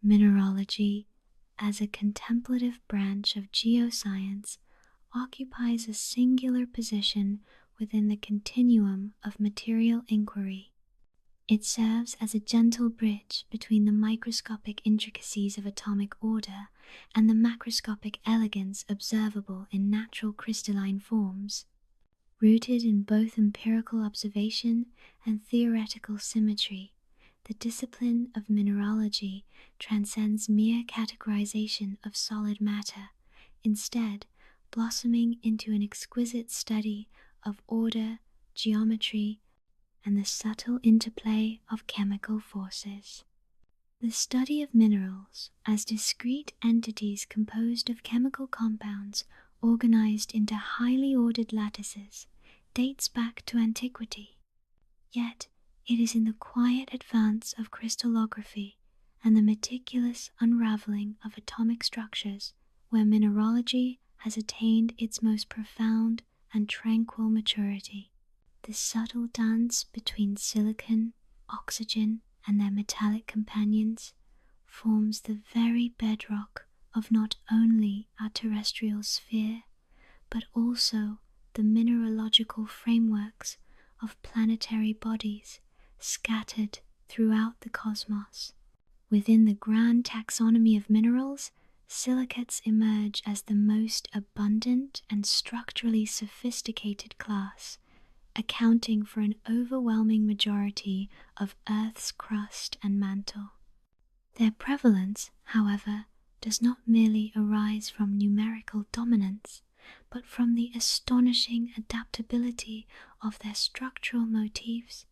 Mineralogy, as a contemplative branch of geoscience, occupies a singular position within the continuum of material inquiry. It serves as a gentle bridge between the microscopic intricacies of atomic order and the macroscopic elegance observable in natural crystalline forms. Rooted in both empirical observation and theoretical symmetry, the discipline of mineralogy transcends mere categorization of solid matter, instead blossoming into an exquisite study of order, geometry, and the subtle interplay of chemical forces. The study of minerals as discrete entities composed of chemical compounds organized into highly ordered lattices dates back to antiquity. Yet it is in the quiet advance of crystallography and the meticulous unraveling of atomic structures where mineralogy has attained its most profound and tranquil maturity. The subtle dance between silicon, oxygen, and their metallic companions forms the very bedrock of not only our terrestrial sphere, but also the mineralogical frameworks of planetary bodies scattered throughout the cosmos. Within the grand taxonomy of minerals, silicates emerge as the most abundant and structurally sophisticated class, accounting for an overwhelming majority of Earth's crust and mantle. Their prevalence, however, does not merely arise from numerical dominance, but from the astonishing adaptability of their structural motifs,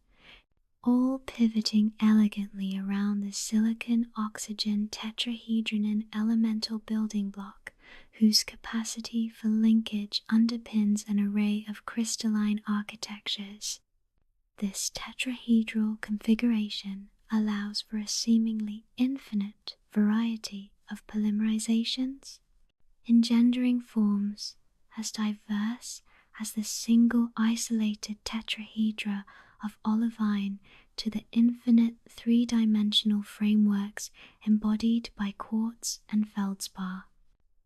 all pivoting elegantly around the silicon-oxygen tetrahedronon elemental building block, whose capacity for linkage underpins an array of crystalline architectures. This tetrahedral configuration allows for a seemingly infinite variety of polymerizations, engendering forms as diverse as the single isolated tetrahedra of olivine to the infinite three-dimensional frameworks embodied by quartz and feldspar.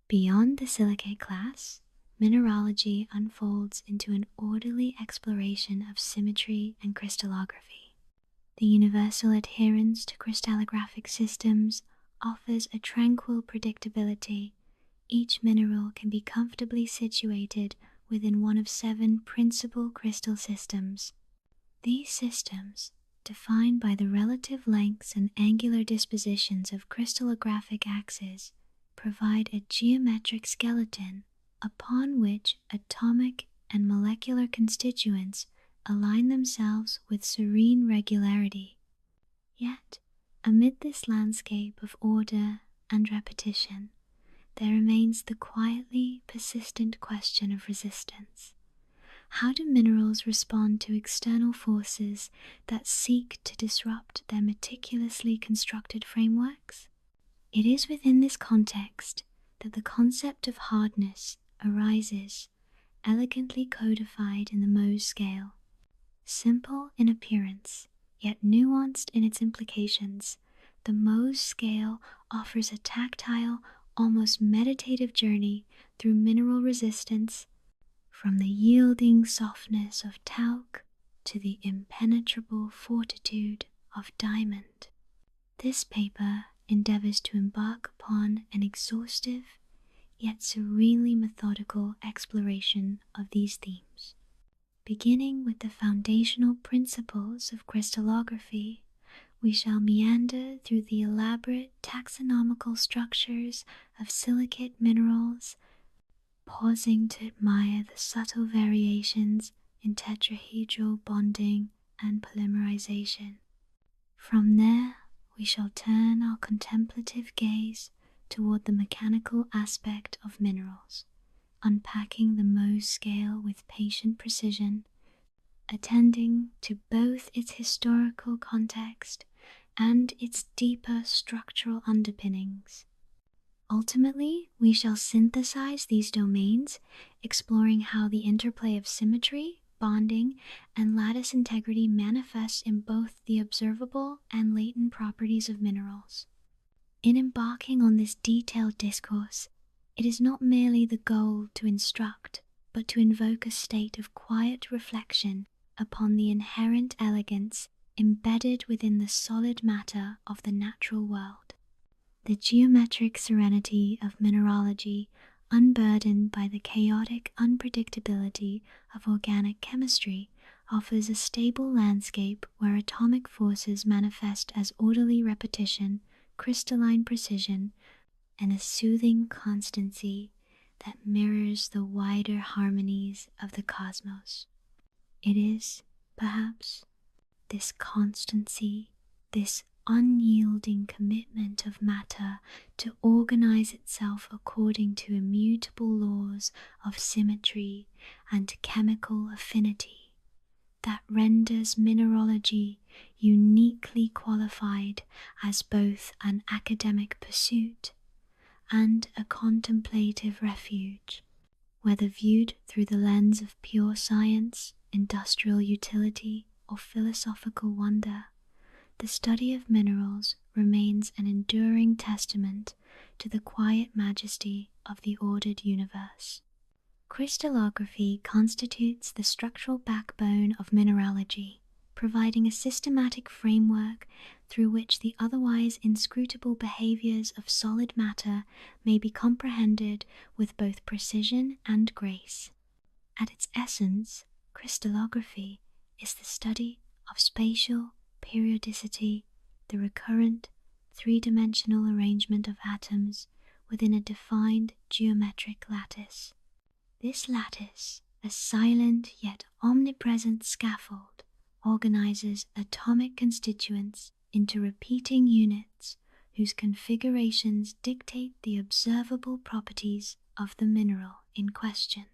Beyond the silicate class, mineralogy unfolds into an orderly exploration of symmetry and crystallography. The universal adherence to crystallographic systems offers a tranquil predictability. Each mineral can be comfortably situated within one of 7 principal crystal systems. These systems, defined by the relative lengths and angular dispositions of crystallographic axes, provide a geometric skeleton upon which atomic and molecular constituents align themselves with serene regularity. Yet, amid this landscape of order and repetition, there remains the quietly persistent question of resistance. How do minerals respond to external forces that seek to disrupt their meticulously constructed frameworks? It is within this context that the concept of hardness arises, elegantly codified in the Mohs scale. Simple in appearance, yet nuanced in its implications, the Mohs scale offers a tactile, almost meditative journey through mineral resistance, from the yielding softness of talc to the impenetrable fortitude of diamond. This paper endeavors to embark upon an exhaustive yet serenely methodical exploration of these themes. Beginning with the foundational principles of crystallography, we shall meander through the elaborate taxonomical structures of silicate minerals, pausing to admire the subtle variations in tetrahedral bonding and polymerization. From there, we shall turn our contemplative gaze toward the mechanical aspect of minerals, unpacking the Mohs scale with patient precision, attending to both its historical context and its deeper structural underpinnings. Ultimately, we shall synthesize these domains, exploring how the interplay of symmetry, bonding, and lattice integrity manifests in both the observable and latent properties of minerals. In embarking on this detailed discourse, it is not merely the goal to instruct, but to invoke a state of quiet reflection upon the inherent elegance embedded within the solid matter of the natural world. The geometric serenity of mineralogy, unburdened by the chaotic unpredictability of organic chemistry, offers a stable landscape where atomic forces manifest as orderly repetition, crystalline precision, and a soothing constancy that mirrors the wider harmonies of the cosmos. It is, perhaps, this constancy, this unyielding commitment of matter to organize itself according to immutable laws of symmetry and chemical affinity, that renders mineralogy uniquely qualified as both an academic pursuit and a contemplative refuge, whether viewed through the lens of pure science, industrial utility, or philosophical wonder. The study of minerals remains an enduring testament to the quiet majesty of the ordered universe. Crystallography constitutes the structural backbone of mineralogy, providing a systematic framework through which the otherwise inscrutable behaviors of solid matter may be comprehended with both precision and grace. At its essence, crystallography is the study of spatial periodicity, the recurrent, three-dimensional arrangement of atoms within a defined geometric lattice. This lattice, a silent yet omnipresent scaffold, organizes atomic constituents into repeating units whose configurations dictate the observable properties of the mineral in question.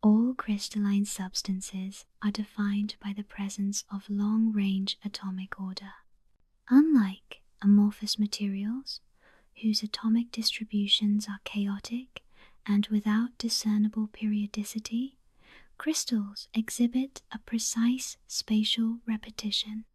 All crystalline substances are defined by the presence of long-range atomic order. Unlike amorphous materials, whose atomic distributions are chaotic and without discernible periodicity, crystals exhibit a precise spatial repetition.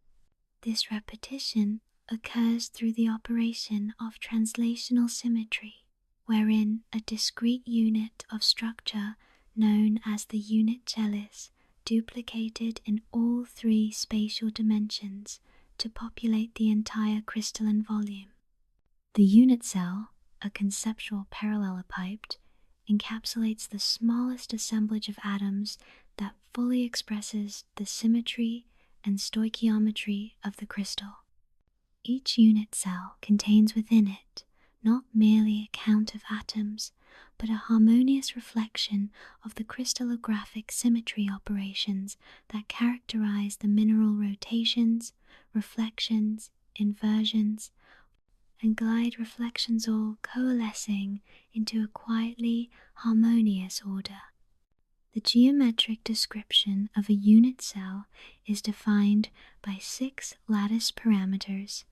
This repetition occurs through the operation of translational symmetry, wherein a discrete unit of structure known as the unit cell is duplicated in all three spatial dimensions to populate the entire crystalline volume. The unit cell, a conceptual parallelepiped, encapsulates the smallest assemblage of atoms that fully expresses the symmetry and stoichiometry of the crystal. Each unit cell contains within it not merely a count of atoms, but a harmonious reflection of the crystallographic symmetry operations that characterize the mineral rotations, reflections, inversions, and glide reflections, all coalescing into a quietly harmonious order. The geometric description of a unit cell is defined by 6 lattice parameters,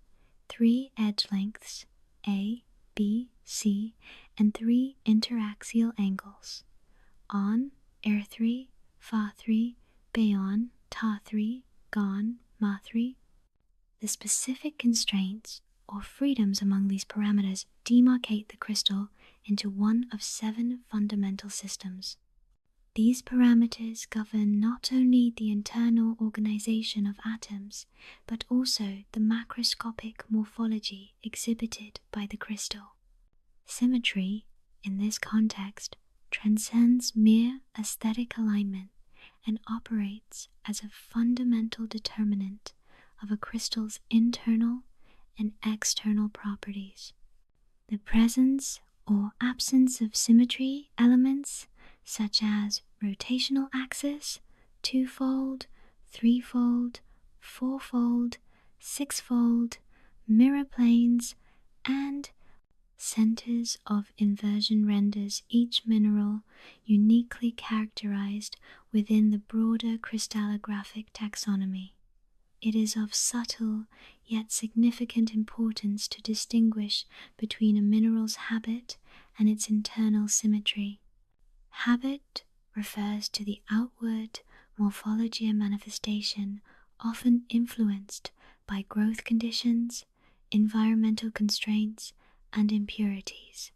3 edge lengths, A, B, C, and 3 interaxial angles, on, air3, fa3, bayon, ta3, gon, ma3. The specific constraints or freedoms among these parameters demarcate the crystal into one of 7 fundamental systems. These parameters govern not only the internal organization of atoms, but also the macroscopic morphology exhibited by the crystal. Symmetry, in this context, transcends mere aesthetic alignment and operates as a fundamental determinant of a crystal's internal and external properties. The presence or absence of symmetry elements such as rotational axis, twofold, threefold, fourfold, sixfold, mirror planes, and centers of inversion renders each mineral uniquely characterized within the broader crystallographic taxonomy. It is of subtle yet significant importance to distinguish between a mineral's habit and its internal symmetry. Habit refers to the outward morphology and manifestation, often influenced by growth conditions, environmental constraints, and impurities.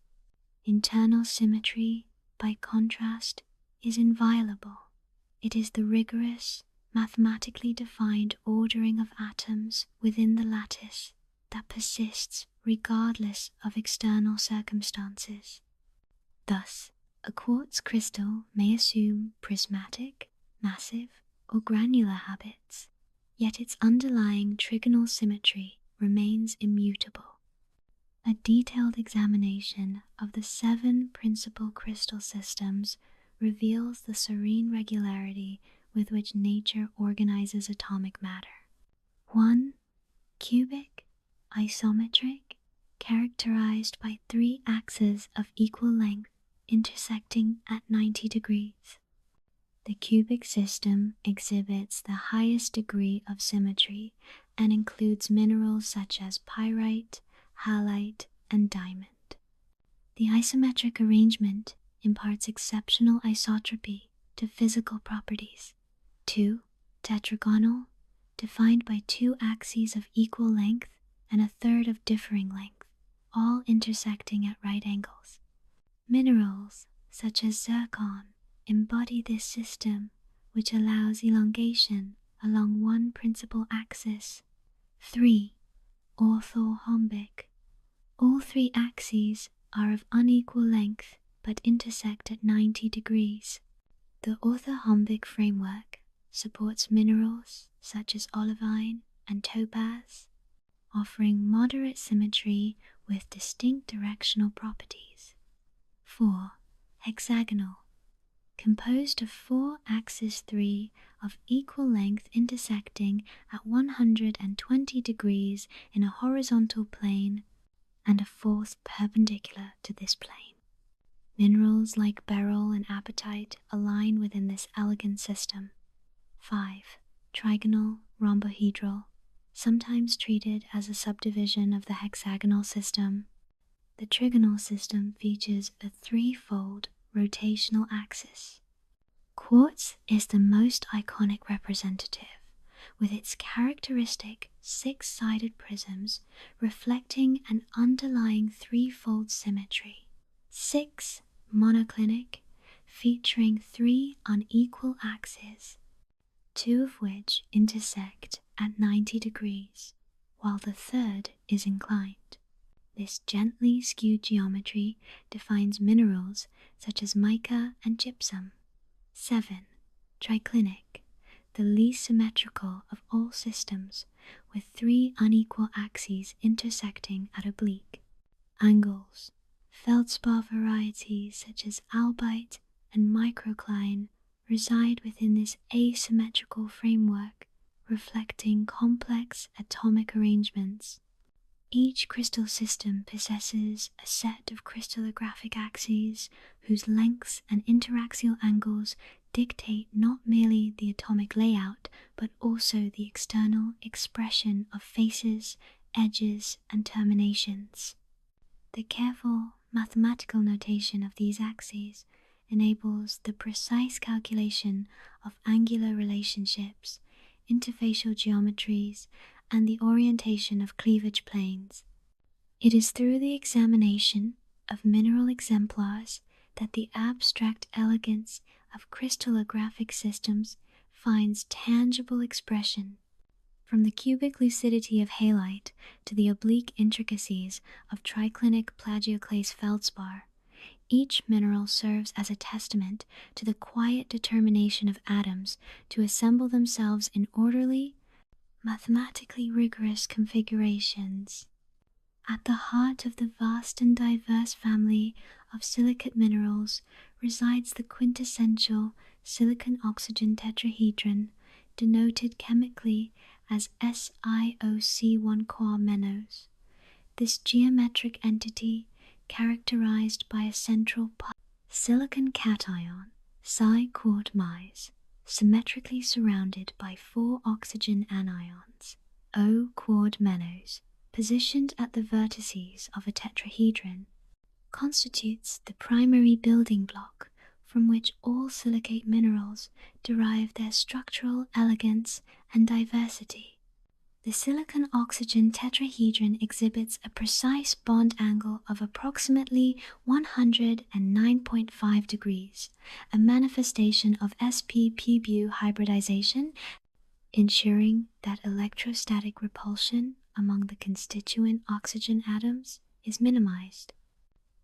Internal symmetry, by contrast, is inviolable. It is the rigorous, mathematically defined ordering of atoms within the lattice that persists regardless of external circumstances. Thus, a quartz crystal may assume prismatic, massive, or granular habits, yet its underlying trigonal symmetry remains immutable. A detailed examination of the 7 principal crystal systems reveals the serene regularity with which nature organizes atomic matter. 1. Cubic, isometric, characterized by 3 axes of equal length intersecting at 90 degrees. The cubic system exhibits the highest degree of symmetry and includes minerals such as pyrite, halite, and diamond. The isometric arrangement imparts exceptional isotropy to physical properties. 2. Tetragonal, defined by 2 axes of equal length and a third of differing length, all intersecting at right angles. Minerals such as zircon embody this system, which allows elongation along one principal axis. 3. Orthorhombic. All 3 axes are of unequal length but intersect at 90 degrees. The orthorhombic framework supports minerals such as olivine and topaz, offering moderate symmetry with distinct directional properties. 4. Hexagonal, composed of 4 axes 3 of equal length intersecting at 120 degrees in a horizontal plane and a 4th perpendicular to this plane. Minerals like beryl and apatite align within this elegant system. 5. Trigonal rhombohedral, sometimes treated as a subdivision of the hexagonal system. The trigonal system features a 3-fold rotational axis. Quartz is the most iconic representative, with its characteristic 6-sided prisms reflecting an underlying 3-fold symmetry. 6 monoclinic, featuring 3 unequal axes, 2 of which intersect at 90 degrees, while the third is inclined. This gently skewed geometry defines minerals such as mica and gypsum. 7. Triclinic, the least symmetrical of all systems, with 3 unequal axes intersecting at oblique angles. Feldspar varieties such as albite and microcline reside within this asymmetrical framework, reflecting complex atomic arrangements. Each crystal system possesses a set of crystallographic axes whose lengths and interaxial angles dictate not merely the atomic layout, but also the external expression of faces, edges, and terminations. The careful mathematical notation of these axes enables the precise calculation of angular relationships, interfacial geometries, and the orientation of cleavage planes. It is through the examination of mineral exemplars that the abstract elegance of crystallographic systems finds tangible expression. From the cubic lucidity of halite to the oblique intricacies of triclinic plagioclase feldspar, each mineral serves as a testament to the quiet determination of atoms to assemble themselves in orderly, mathematically rigorous configurations. At the heart of the vast and diverse family of silicate minerals resides the quintessential silicon-oxygen tetrahedron, denoted chemically as SiOC1 Mohs. This geometric entity, characterized by a central silicon cation, Si-quart-Ms, symmetrically surrounded by 4 oxygen anions, O-quad-Mohs, positioned at the vertices of a tetrahedron, constitutes the primary building block from which all silicate minerals derive their structural elegance and diversity. The silicon-oxygen tetrahedron exhibits a precise bond angle of approximately 109.5 degrees, a manifestation of sp-pu hybridization, ensuring that electrostatic repulsion among the constituent oxygen atoms is minimized.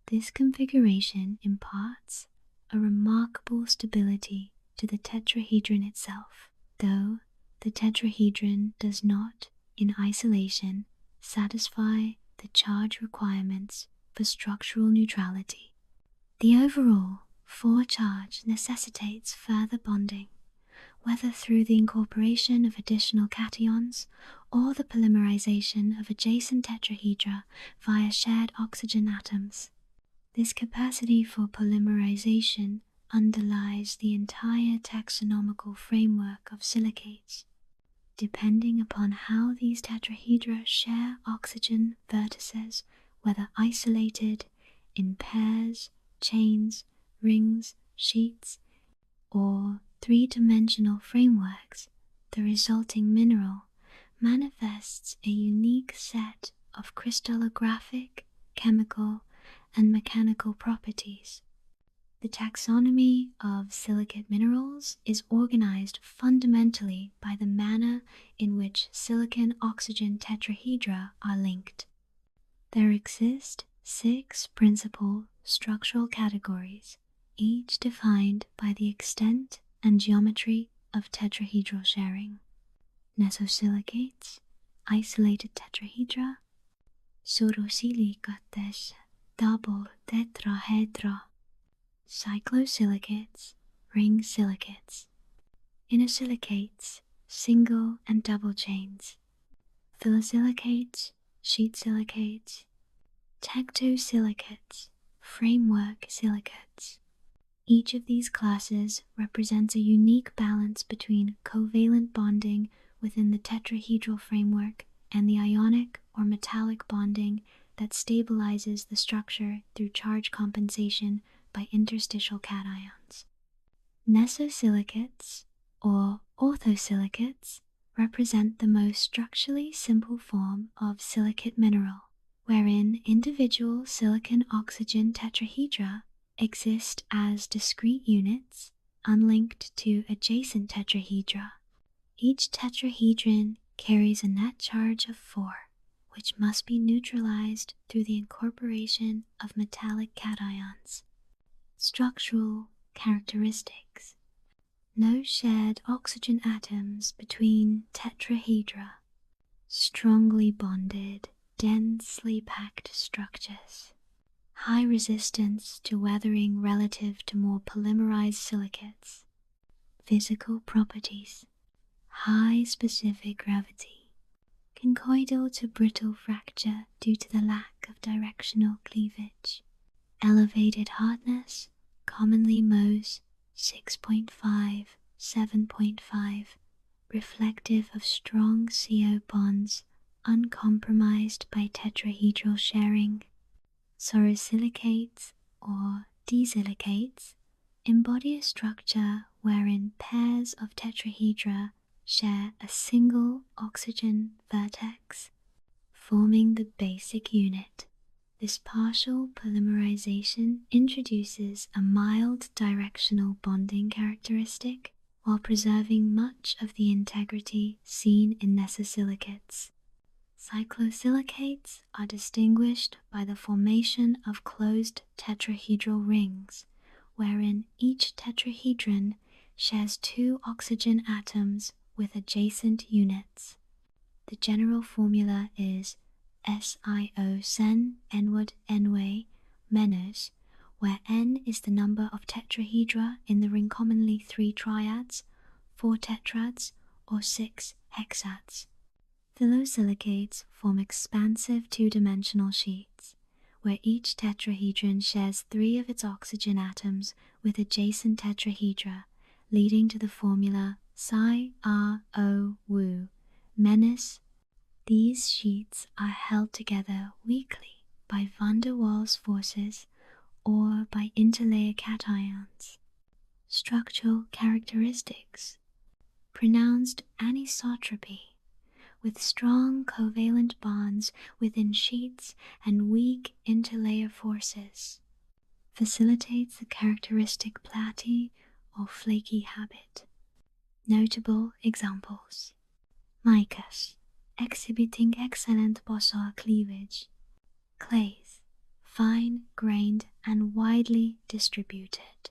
This configuration imparts a remarkable stability to the tetrahedron itself, though the tetrahedron does not, in isolation, satisfy the charge requirements for structural neutrality. The overall 4 charge necessitates further bonding, whether through the incorporation of additional cations or the polymerization of adjacent tetrahedra via shared oxygen atoms. This capacity for polymerization underlies the entire taxonomical framework of silicates. Depending upon how these tetrahedra share oxygen vertices, whether isolated, in pairs, chains, rings, sheets, or three-dimensional frameworks, the resulting mineral manifests a unique set of crystallographic, chemical, and mechanical properties. The taxonomy of silicate minerals is organized fundamentally by the manner in which silicon-oxygen tetrahedra are linked. There exist 6 principal structural categories, each defined by the extent and geometry of tetrahedral sharing: nesosilicates, isolated tetrahedra; pseudosilicates, double tetrahedra; cyclosilicates, ring silicates; inosilicates, single and double chains; phyllosilicates, sheet silicates; tectosilicates, framework silicates. Each of these classes represents a unique balance between covalent bonding within the tetrahedral framework and the ionic or metallic bonding that stabilizes the structure through charge compensation by interstitial cations. Nesosilicates, or orthosilicates, represent the most structurally simple form of silicate mineral, wherein individual silicon-oxygen tetrahedra exist as discrete units unlinked to adjacent tetrahedra. Each tetrahedron carries a net charge of 4, which must be neutralized through the incorporation of metallic cations. Structural characteristics: no shared oxygen atoms between tetrahedra, strongly bonded, densely packed structures, high resistance to weathering relative to more polymerized silicates. Physical properties: high specific gravity, conchoidal to brittle fracture due to the lack of directional cleavage, elevated hardness, commonly Mohs 6.5, 7.5, reflective of strong CO bonds uncompromised by tetrahedral sharing. Sorosilicates or disilicates embody a structure wherein pairs of tetrahedra share a single oxygen vertex, forming the basic unit. This partial polymerization introduces a mild directional bonding characteristic while preserving much of the integrity seen in nesosilicates. Cyclosilicates are distinguished by the formation of closed tetrahedral rings, wherein each tetrahedron shares 2 oxygen atoms with adjacent units. The general formula is SiO-Sen N-word N-way menos, where N is the number of tetrahedra in the ring, commonly 3 triads, 4 tetrads, or 6 hexads. Phyllosilicates form expansive 2-dimensional sheets, where each tetrahedron shares 3 of its oxygen atoms with adjacent tetrahedra, leading to the formula Psi-R-O-Wu menos. These sheets are held together weakly by van der Waals forces or by interlayer cations. Structural characteristics: pronounced anisotropy, with strong covalent bonds within sheets and weak interlayer forces, facilitates the characteristic platy or flaky habit. Notable examples: micas, exhibiting excellent bossar cleavage; clays, fine-grained and widely distributed.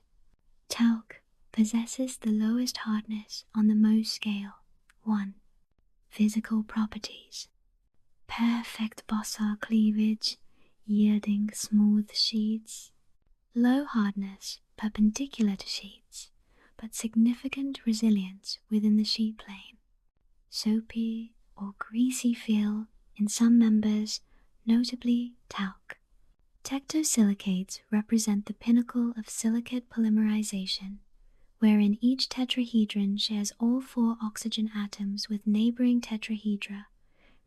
Talc possesses the lowest hardness on the Mohs scale. 1. Physical properties: perfect bossar cleavage, yielding smooth sheets; low hardness perpendicular to sheets, but significant resilience within the sheet plane; soapy or greasy feel in some members, notably talc. Tectosilicates represent the pinnacle of silicate polymerization, wherein each tetrahedron shares all 4 oxygen atoms with neighboring tetrahedra,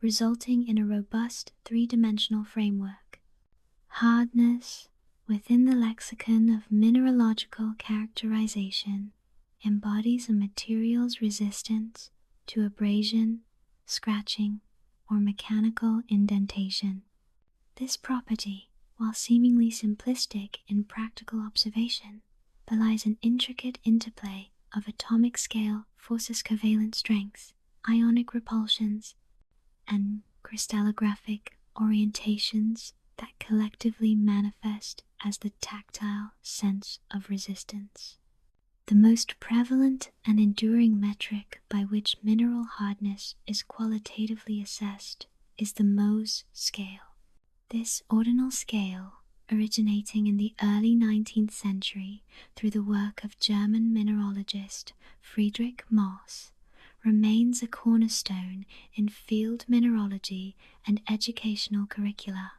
resulting in a robust 3-dimensional framework. Hardness, within the lexicon of mineralogical characterization, embodies a material's resistance to abrasion, scratching, or mechanical indentation. This property, while seemingly simplistic in practical observation, belies an intricate interplay of atomic scale forces covalent strengths, ionic repulsions, and crystallographic orientations that collectively manifest as the tactile sense of resistance. The most prevalent and enduring metric by which mineral hardness is qualitatively assessed is the Mohs scale. This ordinal scale, originating in the early 19th century through the work of German mineralogist Friedrich Mohs, remains a cornerstone in field mineralogy and educational curricula.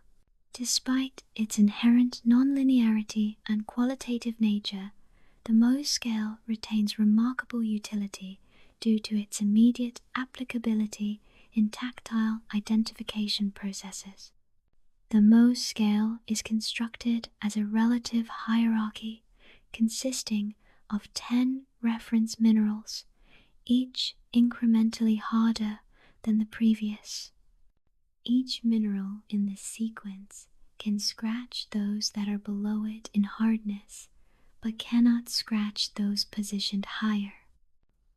Despite its inherent nonlinearity and qualitative nature, the Mohs scale retains remarkable utility due to its immediate applicability in tactile identification processes. The Mohs scale is constructed as a relative hierarchy consisting of 10 reference minerals, each incrementally harder than the previous. Each mineral in this sequence can scratch those that are below it in hardness, but cannot scratch those positioned higher.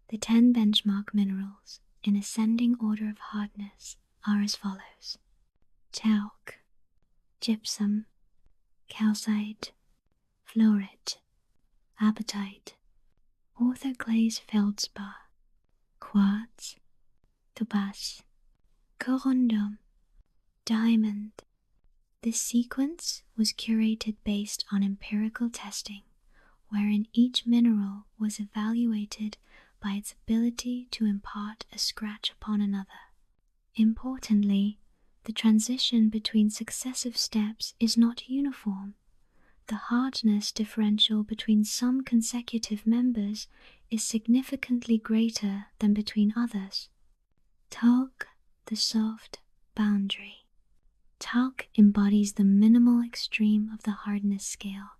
The 10 benchmark minerals in ascending order of hardness are as follows: talc, gypsum, calcite, fluorite, apatite, orthoclase feldspar, quartz, topaz, corundum, diamond. This sequence was curated based on empirical testing, wherein each mineral was evaluated by its ability to impart a scratch upon another. Importantly, the transition between successive steps is not uniform. The hardness differential between some consecutive members is significantly greater than between others. Talc, the soft boundary. Talc embodies the minimal extreme of the hardness scale.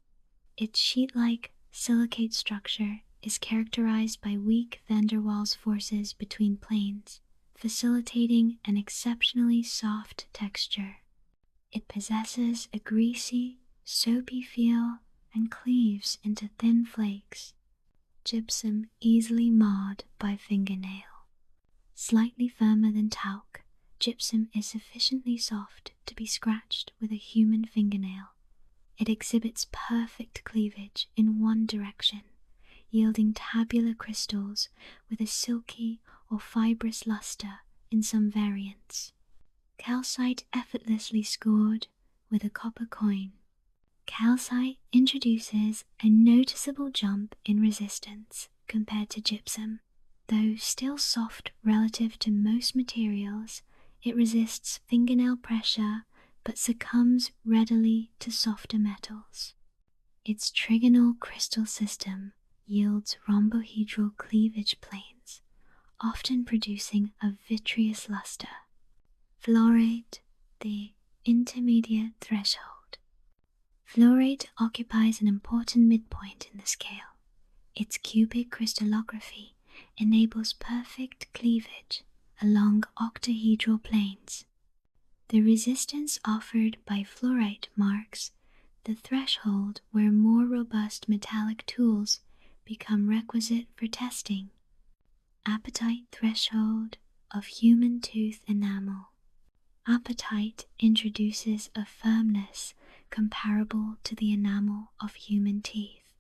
Its sheet-like silicate structure is characterized by weak van der Waals forces between planes, facilitating an exceptionally soft texture. It possesses a greasy, soapy feel and cleaves into thin flakes. Gypsum easily marred by fingernail. Slightly firmer than talc, gypsum is sufficiently soft to be scratched with a human fingernail. It exhibits perfect cleavage in one direction, yielding tabular crystals with a silky or fibrous luster in some variants. Calcite effortlessly scored with a copper coin. Calcite introduces a noticeable jump in resistance compared to gypsum. Though still soft relative to most materials, it resists fingernail pressure but succumbs readily to softer metals. Its trigonal crystal system yields rhombohedral cleavage planes, often producing a vitreous luster. Fluorite, the intermediate threshold. Fluorite occupies an important midpoint in the scale. Its cubic crystallography enables perfect cleavage along octahedral planes. The resistance offered by fluorite marks the threshold where more robust metallic tools become requisite for testing. Apatite threshold of human tooth enamel. Apatite introduces a firmness comparable to the enamel of human teeth.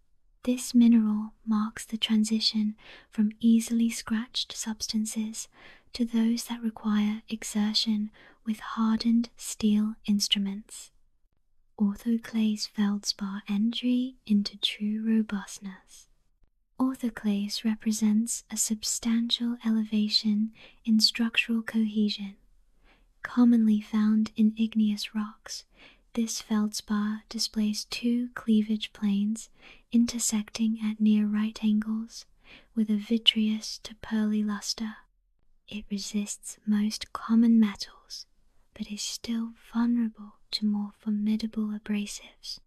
This mineral marks the transition from easily scratched substances to those that require exertion with hardened steel instruments. Orthoclase feldspar entry into true robustness. Orthoclase represents a substantial elevation in structural cohesion. Commonly found in igneous rocks, this feldspar displays two cleavage planes intersecting at near right angles with a vitreous to pearly luster. It resists most common metals, but is still vulnerable to more formidable abrasives.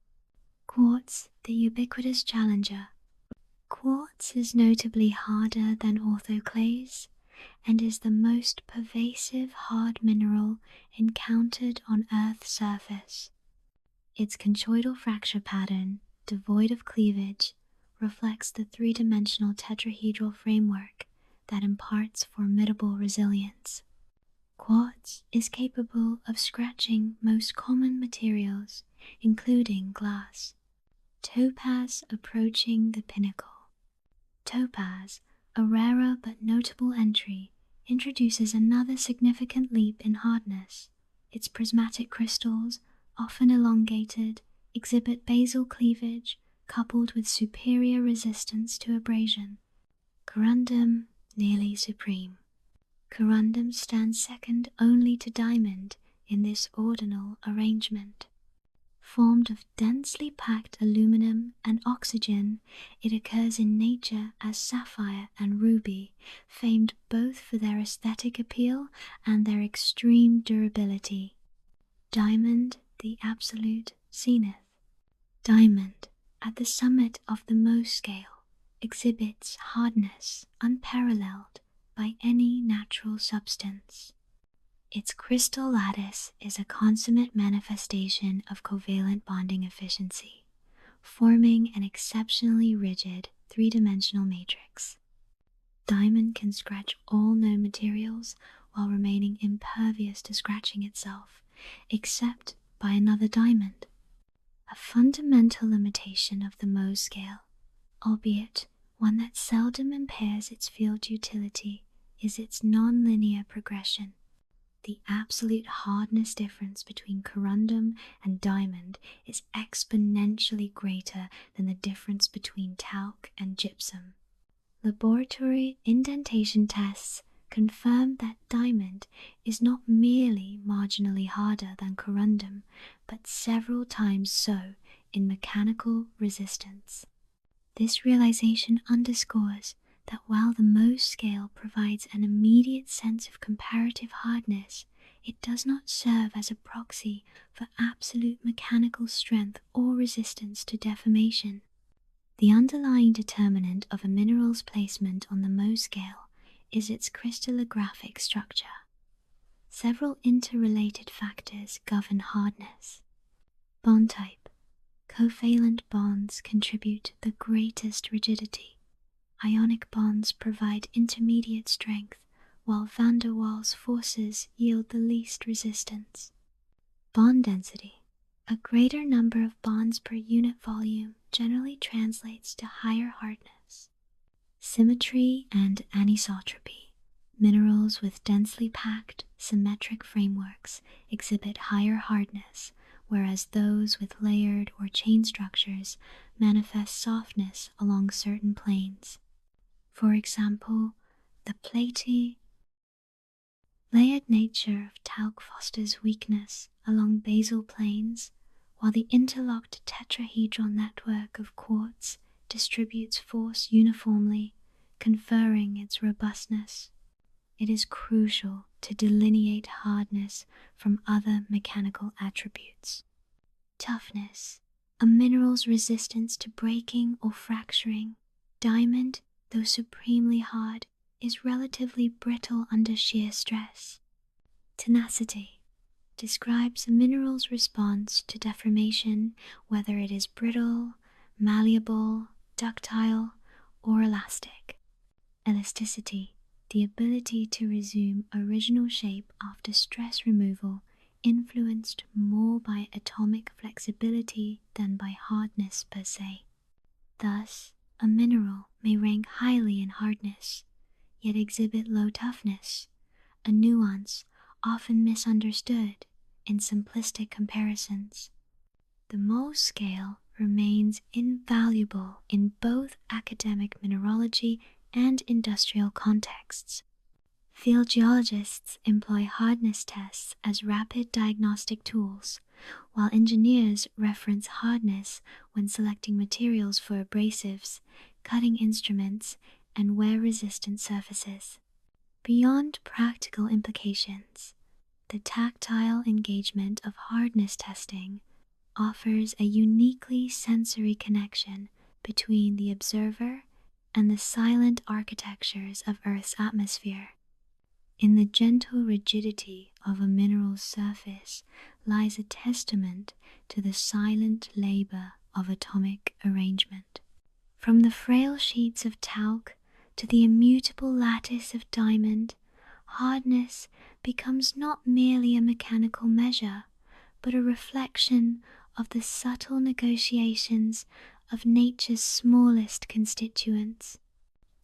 Quartz, the ubiquitous challenger. Quartz is notably harder than orthoclase and is the most pervasive hard mineral encountered on Earth's surface. Its conchoidal fracture pattern, devoid of cleavage, reflects the three-dimensional tetrahedral framework that imparts formidable resilience. Quartz is capable of scratching most common materials, including glass. Topaz approaching the pinnacle. Topaz, a rarer but notable entry, introduces another significant leap in hardness. Its prismatic crystals, often elongated, exhibit basal cleavage coupled with superior resistance to abrasion. Corundum, nearly supreme. Corundum stands second only to diamond in this ordinal arrangement. Formed of densely packed aluminum and oxygen, it occurs in nature as sapphire and ruby, famed both for their aesthetic appeal and their extreme durability. Diamond, the absolute zenith. Diamond, at the summit of the Mohs scale, exhibits hardness unparalleled by any natural substance. Its crystal lattice is a consummate manifestation of covalent bonding efficiency, forming an exceptionally rigid three-dimensional matrix. Diamond can scratch all known materials while remaining impervious to scratching itself, except by another diamond. A fundamental limitation of the Mohs scale, albeit one that seldom impairs its field utility, is its nonlinear progression. The absolute hardness difference between corundum and diamond is exponentially greater than the difference between talc and gypsum. Laboratory indentation tests confirm that diamond is not merely marginally harder than corundum, but several times so in mechanical resistance. This realization underscores that while the Mohs scale provides an immediate sense of comparative hardness, it does not serve as a proxy for absolute mechanical strength or resistance to deformation. The underlying determinant of a mineral's placement on the Mohs scale is its crystallographic structure. Several interrelated factors govern hardness. Bond type. Covalent bonds contribute the greatest rigidity. Ionic bonds provide intermediate strength, while van der Waals forces yield the least resistance. Bond density. A greater number of bonds per unit volume generally translates to higher hardness. Symmetry and anisotropy. Minerals with densely packed, symmetric frameworks exhibit higher hardness, whereas those with layered or chain structures manifest softness along certain planes. For example, the platy layered nature of talc fosters weakness along basal planes, while the interlocked tetrahedral network of quartz distributes force uniformly, conferring its robustness. It is crucial to delineate hardness from other mechanical attributes. Toughness, a mineral's resistance to breaking or fracturing. Diamond, though supremely hard, is relatively brittle under shear stress. Tenacity describes a mineral's response to deformation, whether it is brittle, malleable, ductile, or elastic. Elasticity, the ability to resume original shape after stress removal, influenced more by atomic flexibility than by hardness per se. Thus, a mineral may rank highly in hardness, yet exhibit low toughness, a nuance often misunderstood in simplistic comparisons. The Mohs scale remains invaluable in both academic mineralogy and industrial contexts. Field geologists employ hardness tests as rapid diagnostic tools, while engineers reference hardness when selecting materials for abrasives, cutting instruments, and wear-resistant surfaces. Beyond practical implications, the tactile engagement of hardness testing offers a uniquely sensory connection between the observer and the silent architectures of Earth's atmosphere. In the gentle rigidity of a mineral's surface lies a testament to the silent labor of atomic arrangement. From the frail sheets of talc to the immutable lattice of diamond, hardness becomes not merely a mechanical measure, but a reflection of the subtle negotiations of nature's smallest constituents.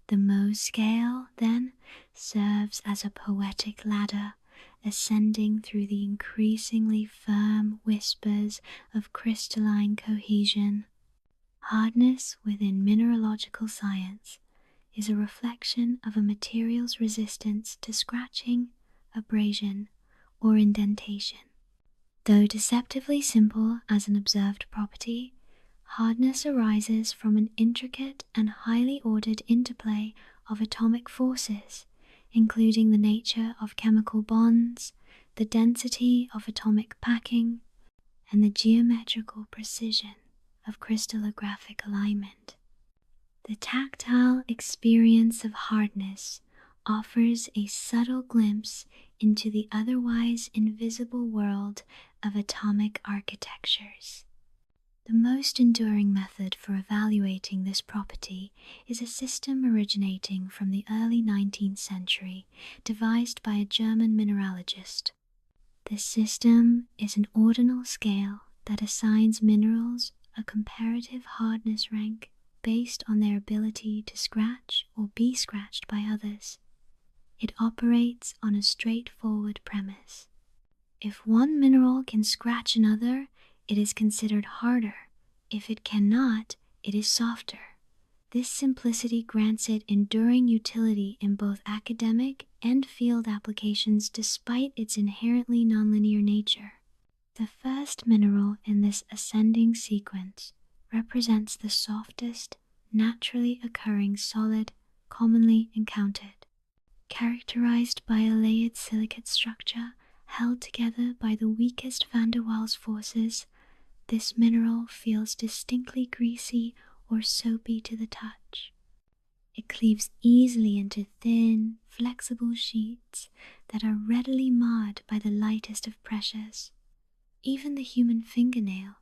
The Mohs scale, then, serves as a poetic ladder, ascending through the increasingly firm whispers of crystalline cohesion. Hardness within mineralogical science is a reflection of a material's resistance to scratching, abrasion, or indentation. Though deceptively simple as an observed property, hardness arises from an intricate and highly ordered interplay of atomic forces, including the nature of chemical bonds, the density of atomic packing, and the geometrical precision of crystallographic alignment. The tactile experience of hardness offers a subtle glimpse into the otherwise invisible world of atomic architectures. The most enduring method for evaluating this property is a system originating from the early 19th century, devised by a German mineralogist. This system is an ordinal scale that assigns minerals a comparative hardness rank based on their ability to scratch or be scratched by others. It operates on a straightforward premise. If one mineral can scratch another, it is considered harder. If it cannot, it is softer. This simplicity grants it enduring utility in both academic and field applications despite its inherently nonlinear nature. The first mineral in this ascending sequence represents the softest, naturally occurring solid commonly encountered. Characterized by a layered silicate structure held together by the weakest van der Waals forces, this mineral feels distinctly greasy or soapy to the touch. It cleaves easily into thin, flexible sheets that are readily marred by the lightest of pressures. Even the human fingernail,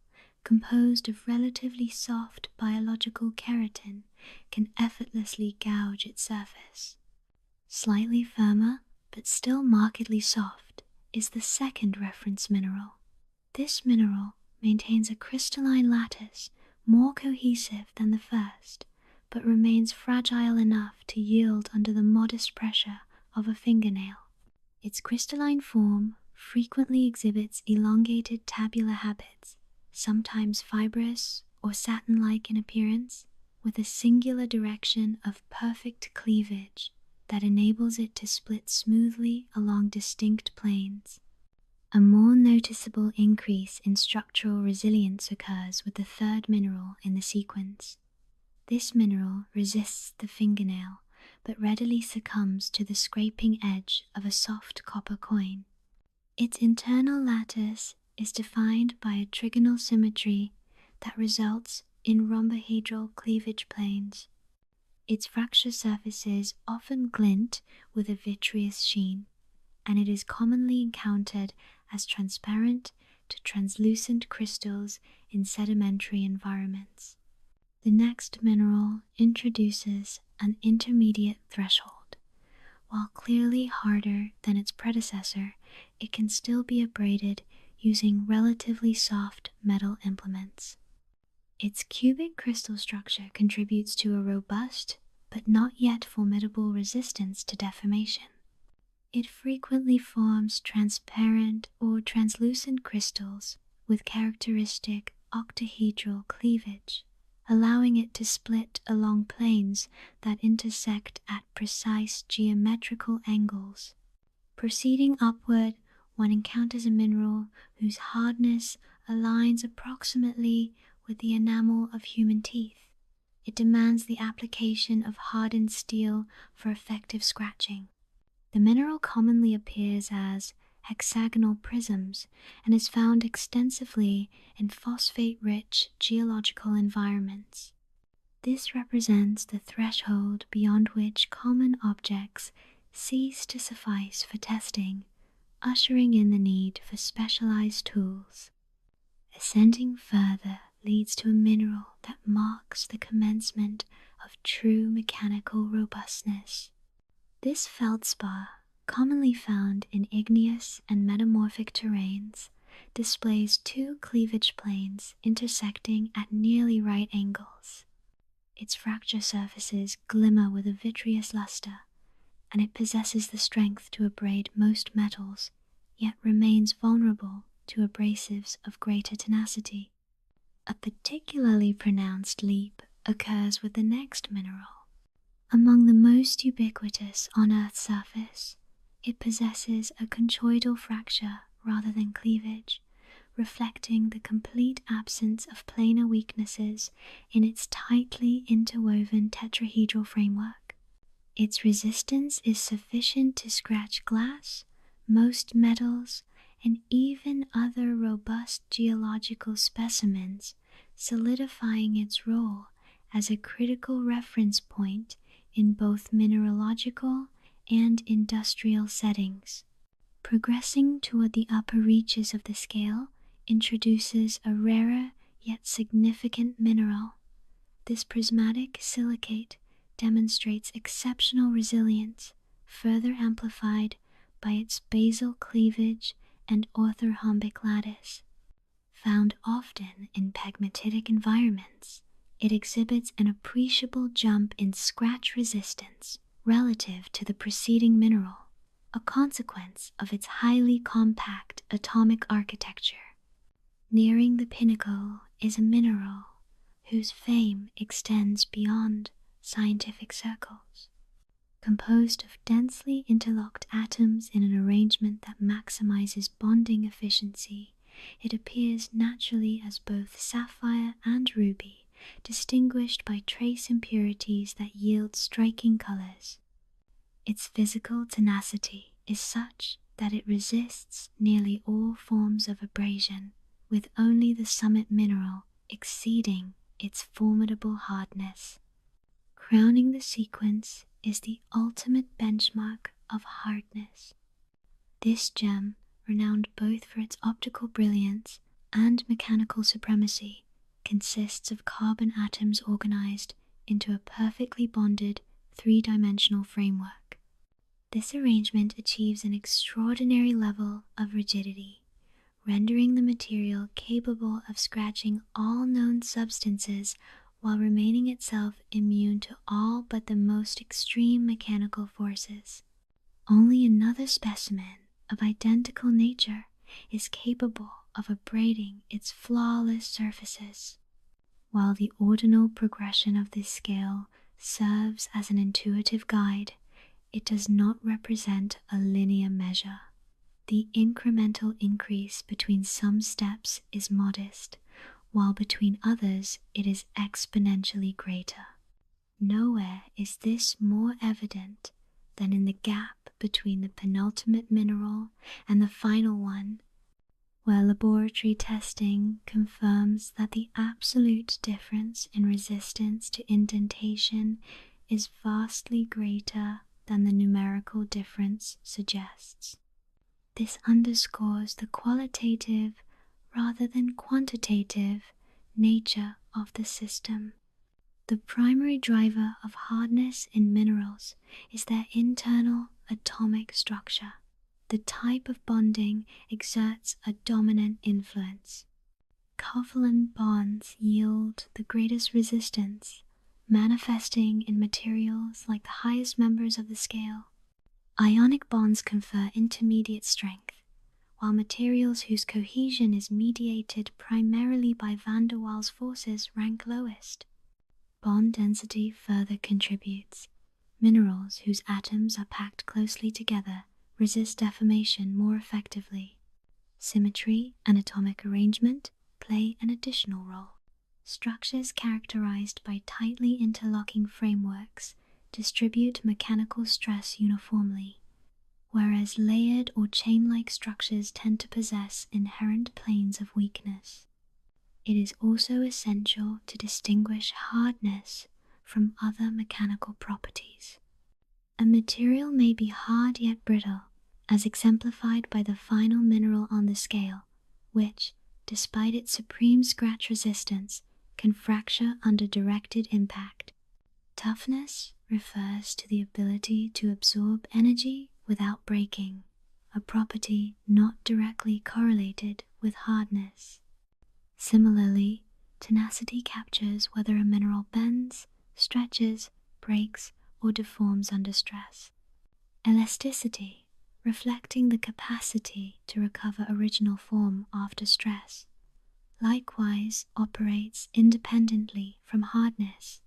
composed of relatively soft biological keratin, can effortlessly gouge its surface. Slightly firmer, but still markedly soft, is the second reference mineral. This mineral maintains a crystalline lattice more cohesive than the first, but remains fragile enough to yield under the modest pressure of a fingernail. Its crystalline form frequently exhibits elongated tabular habits, sometimes fibrous or satin-like in appearance, with a singular direction of perfect cleavage that enables it to split smoothly along distinct planes. A more noticeable increase in structural resilience occurs with the third mineral in the sequence. This mineral resists the fingernail, but readily succumbs to the scraping edge of a soft copper coin. Its internal lattice is defined by a trigonal symmetry that results in rhombohedral cleavage planes. Its fracture surfaces often glint with a vitreous sheen, and it is commonly encountered as transparent to translucent crystals in sedimentary environments. The next mineral introduces an intermediate threshold. While clearly harder than its predecessor, it can still be abraded using relatively soft metal implements. Its cubic crystal structure contributes to a robust but not yet formidable resistance to deformation. It frequently forms transparent or translucent crystals with characteristic octahedral cleavage, allowing it to split along planes that intersect at precise geometrical angles. Proceeding upward, one encounters a mineral whose hardness aligns approximately with the enamel of human teeth. It demands the application of hardened steel for effective scratching. The mineral commonly appears as hexagonal prisms and is found extensively in phosphate-rich geological environments. This represents the threshold beyond which common objects cease to suffice for testing, ushering in the need for specialized tools. Ascending further leads to a mineral that marks the commencement of true mechanical robustness. This feldspar, commonly found in igneous and metamorphic terrains, displays two cleavage planes intersecting at nearly right angles. Its fracture surfaces glimmer with a vitreous luster, and it possesses the strength to abrade most metals, yet remains vulnerable to abrasives of greater tenacity. A particularly pronounced leap occurs with the next mineral. Among the most ubiquitous on Earth's surface, it possesses a conchoidal fracture rather than cleavage, reflecting the complete absence of planar weaknesses in its tightly interwoven tetrahedral framework. Its resistance is sufficient to scratch glass, most metals, and even other robust geological specimens, solidifying its role as a critical reference point in both mineralogical and industrial settings. Progressing toward the upper reaches of the scale introduces a rarer yet significant mineral. This prismatic silicate demonstrates exceptional resilience, further amplified by its basal cleavage and orthorhombic lattice. Found often in pegmatitic environments, it exhibits an appreciable jump in scratch resistance relative to the preceding mineral, a consequence of its highly compact atomic architecture. Nearing the pinnacle is a mineral whose fame extends beyond scientific circles. Composed of densely interlocked atoms in an arrangement that maximizes bonding efficiency, it appears naturally as both sapphire and ruby, distinguished by trace impurities that yield striking colors. Its physical tenacity is such that it resists nearly all forms of abrasion, with only the summit mineral exceeding its formidable hardness. Crowning the sequence is the ultimate benchmark of hardness. This gem, renowned both for its optical brilliance and mechanical supremacy, consists of carbon atoms organized into a perfectly bonded three-dimensional framework. This arrangement achieves an extraordinary level of rigidity, rendering the material capable of scratching all known substances while remaining itself immune to all but the most extreme mechanical forces. Only another specimen of identical nature is capable of abrading its flawless surfaces. While the ordinal progression of this scale serves as an intuitive guide, it does not represent a linear measure. The incremental increase between some steps is modest, while between others it is exponentially greater. Nowhere is this more evident than in the gap between the penultimate mineral and the final one, where laboratory testing confirms that the absolute difference in resistance to indentation is vastly greater than the numerical difference suggests. This underscores the qualitative rather than quantitative nature of the system. The primary driver of hardness in minerals is their internal atomic structure. The type of bonding exerts a dominant influence. Covalent bonds yield the greatest resistance, manifesting in materials like the highest members of the scale. Ionic bonds confer intermediate strength, while materials whose cohesion is mediated primarily by van der Waals forces rank lowest. Bond density further contributes. Minerals whose atoms are packed closely together resist deformation more effectively. Symmetry and atomic arrangement play an additional role. Structures characterized by tightly interlocking frameworks distribute mechanical stress uniformly, whereas layered or chain-like structures tend to possess inherent planes of weakness. It is also essential to distinguish hardness from other mechanical properties. A material may be hard yet brittle, as exemplified by the final mineral on the scale, which, despite its supreme scratch resistance, can fracture under directed impact. Toughness refers to the ability to absorb energy without breaking, a property not directly correlated with hardness. Similarly, tenacity captures whether a mineral bends, stretches, breaks, or deforms under stress. Elasticity, reflecting the capacity to recover original form after stress, likewise operates independently from hardness.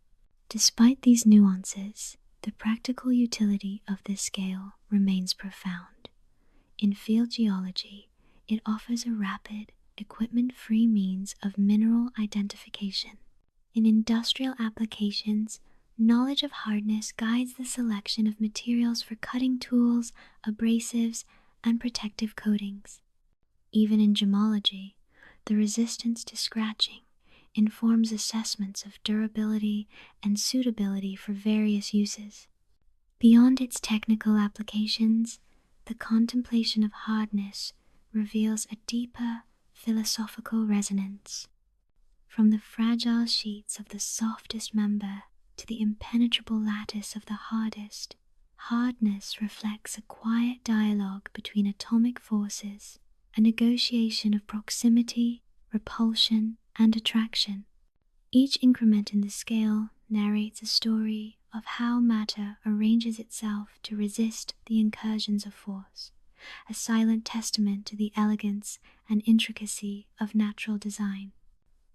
Despite these nuances, the practical utility of this scale remains profound. In field geology, it offers a rapid, equipment-free means of mineral identification. In industrial applications, knowledge of hardness guides the selection of materials for cutting tools, abrasives, and protective coatings. Even in gemology, the resistance to scratching informs assessments of durability and suitability for various uses. Beyond its technical applications, the contemplation of hardness reveals a deeper philosophical resonance. From the fragile sheets of the softest member to the impenetrable lattice of the hardest, hardness reflects a quiet dialogue between atomic forces, a negotiation of proximity, repulsion, and attraction. Each increment in the scale narrates a story of how matter arranges itself to resist the incursions of force, a silent testament to the elegance and intricacy of natural design.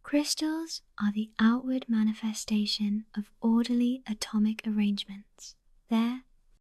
Crystals are the outward manifestation of orderly atomic arrangements. Their